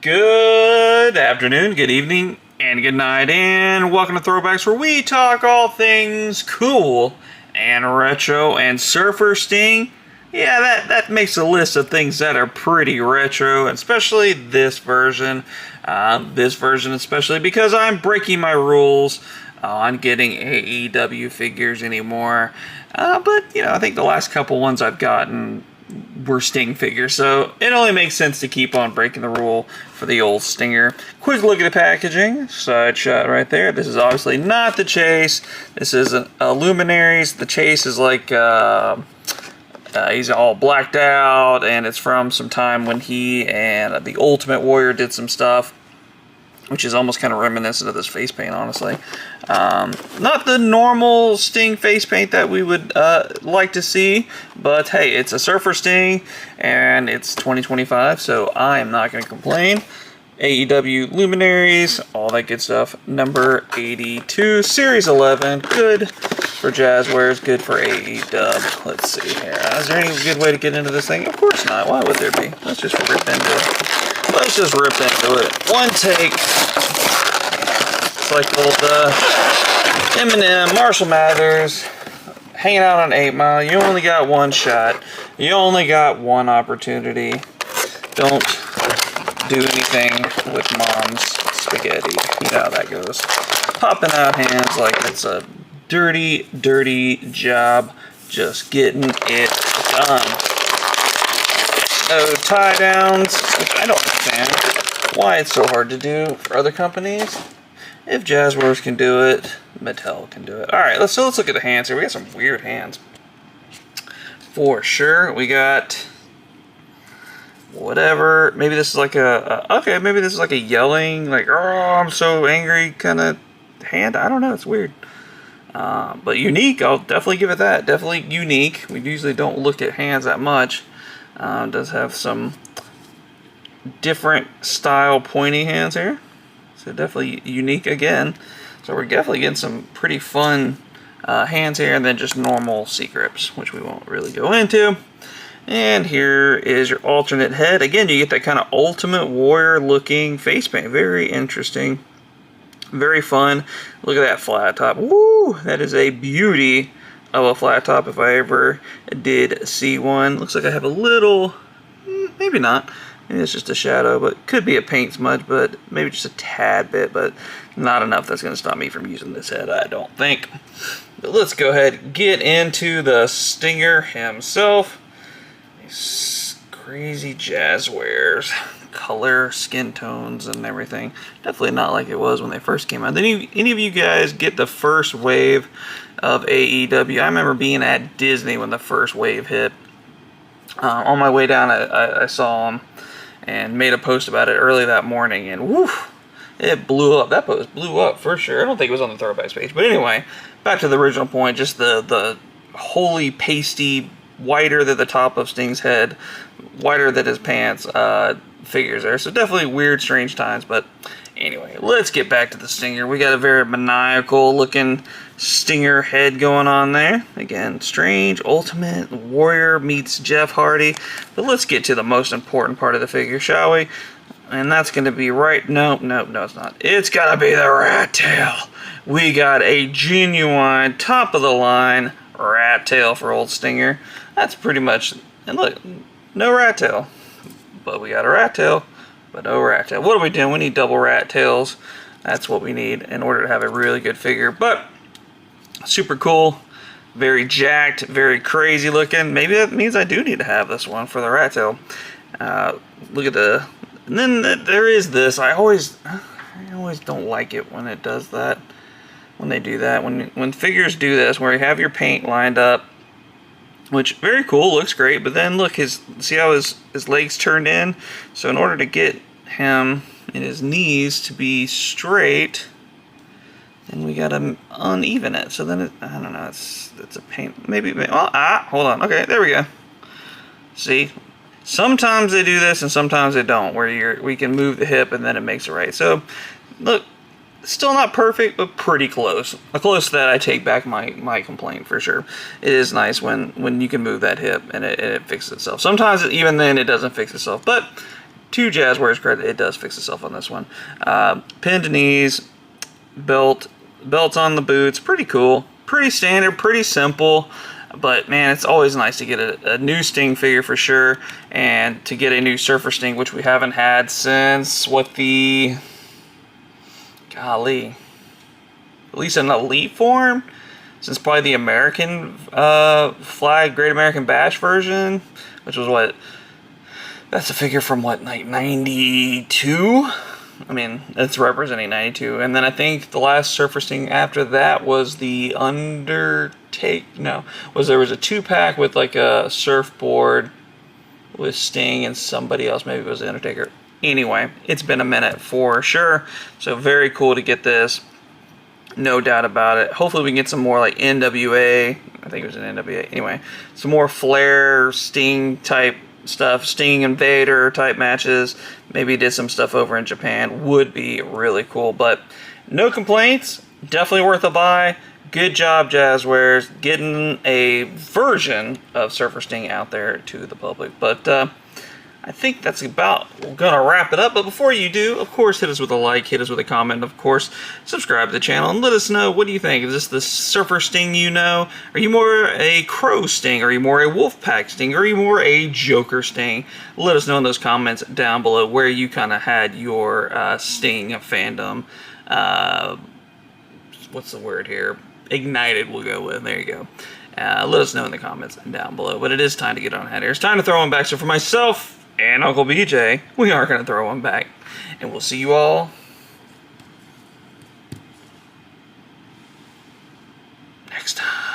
Good afternoon, good evening, and good night, and welcome to Throwbacks, where we talk all things cool and retro. And Surfer Sting, yeah, that makes a list of things that are pretty retro, especially this version. Especially because I'm breaking my rules on getting AEW figures anymore. But, you know, I think the last couple ones I've gotten were Sting figures, so it only makes sense to keep on breaking the rule for the old Stinger. Quick look at the packaging. Side shot right there. This is obviously not the Chase. This is a Luminaries. The Chase is like, he's all blacked out, and it's from some time when he and the Ultimate Warrior did some stuff, which is almost kind of reminiscent of this face paint, honestly. Not the normal Sting face paint that we would like to see, but hey, it's a Surfer Sting, and it's 2025, so I am not going to complain. AEW Luminaries, all that good stuff. Number 82, Series 11, good for Jazwares, good for AEW. Let's see here. Is there any good way to get into this thing? Of course not. Why would there be? Let's just rip into it. Let's just rip into it. One take. It's like old Eminem, Marshall Mathers, hanging out on 8 Mile. You only got one shot. You only got one opportunity. Don't do anything with mom's spaghetti. You know how that goes. Popping out hands like it's a dirty, dirty job. Just getting it done. No tie downs, which I don't understand why it's so hard to do for other companies. If Jazwares can do it, Mattel can do it. Alright, let's look at the hands here. We got some weird hands. For sure. We got whatever. Maybe this is like maybe this is like a yelling, like, oh, I'm so angry kind of hand. I don't know, it's weird. But unique, I'll definitely give it that. Definitely unique. We usually don't look at hands that much. Does have some different style pointy hands here. So definitely unique again. So we're definitely getting some pretty fun hands here, and then just normal C-grips, which we won't really go into. And here is your alternate head. Again, you get that kind of Ultimate Warrior looking face paint. Very interesting. Very fun. Look at that flat top. Woo! That is a beauty of a flat top if I ever did see one. Looks like I have a little, maybe not. Maybe it's just a shadow, but could be a paint smudge, but maybe just a tad bit, but not enough that's going to stop me from using this head, I don't think. But let's go ahead and get into the Stinger himself. These crazy Jazwares. Color, skin tones, and everything. Definitely not like it was when they first came out. Did any of you guys get the first wave of AEW? I remember being at Disney when the first wave hit. On my way down, I saw them and made a post about it early that morning, and woo, it blew up. That post blew up for sure. I don't think it was on the throwbacks page, but anyway, back to the original point. Just the holy pasty, whiter than the top of Sting's head, whiter than his pants. Figures there, so definitely weird, strange times. But anyway, let's get back to the Stinger. We got a very maniacal looking Stinger head going on there. Again, strange Ultimate Warrior meets Jeff Hardy. But let's get to the most important part of the figure, shall we? And that's going to be no, it's not. It's got to be the rat tail. We got a genuine top of the line rat tail for old Stinger. That's pretty much, and look, no rat tail. But we got a rat tail, but no rat tail. What are we doing? We need double rat tails. That's what we need in order to have a really good figure. But super cool, very jacked, very crazy looking. Maybe that means I do need to have this one for the rat tail. Look at the, and then there is this. I always don't like it when it does that. When they do that, when figures do this, where you have your paint lined up. Which, very cool, looks great, but then look, see how his legs turned in? So in order to get him and his knees to be straight, then we gotta uneven it. So then I don't know, it's a paint, maybe, hold on, okay, there we go. See, sometimes they do this and sometimes they don't, where we can move the hip and then it makes it right. So, look, still not perfect, but pretty close. Close to that, I take back my complaint for sure. It is nice when you can move that hip and it fixes itself. Sometimes, even then, it doesn't fix itself. But to Jazwares credit, it does fix itself on this one. Pinned knees, belts on the boots, pretty cool, pretty standard, pretty simple. But man, it's always nice to get a new Sting figure for sure, and to get a new Surfer Sting, which we haven't had since golly, at least in elite form, since probably the American flag Great American Bash version, which was that's a figure from like 92. I mean, it's representing 92. And then I think the last Surfer Sting after that was the there was a 2-pack with like a surfboard with Sting and somebody else. Maybe it was the Undertaker. Anyway, it's been a minute for sure. So very cool to get this. No doubt about it. Hopefully we can get some more like NWA. I think it was an NWA. Anyway, some more Flair, Sting type stuff, Sting Invader type matches. Maybe did some stuff over in Japan. Would be really cool. But no complaints. Definitely worth a buy. Good job, Jazwares, getting a version of Surfer Sting out there to the public. But I think that's about gonna wrap it up. But before you do, of course, hit us with a like, hit us with a comment, of course, subscribe to the channel, and let us know, what do you think? Is this the Surfer Sting you know? Are you more a Crow Sting? Are you more a Wolfpack Sting? Are you more a Joker Sting? Let us know in those comments down below where you kind of had your Sting fandom. What's the word here? Ignited, we'll go with. There you go. Let us know in the comments down below. But it is time to get on ahead here. It's time to throw one back. So for myself and Uncle BJ, we are going to throw one back. And we'll see you all next time.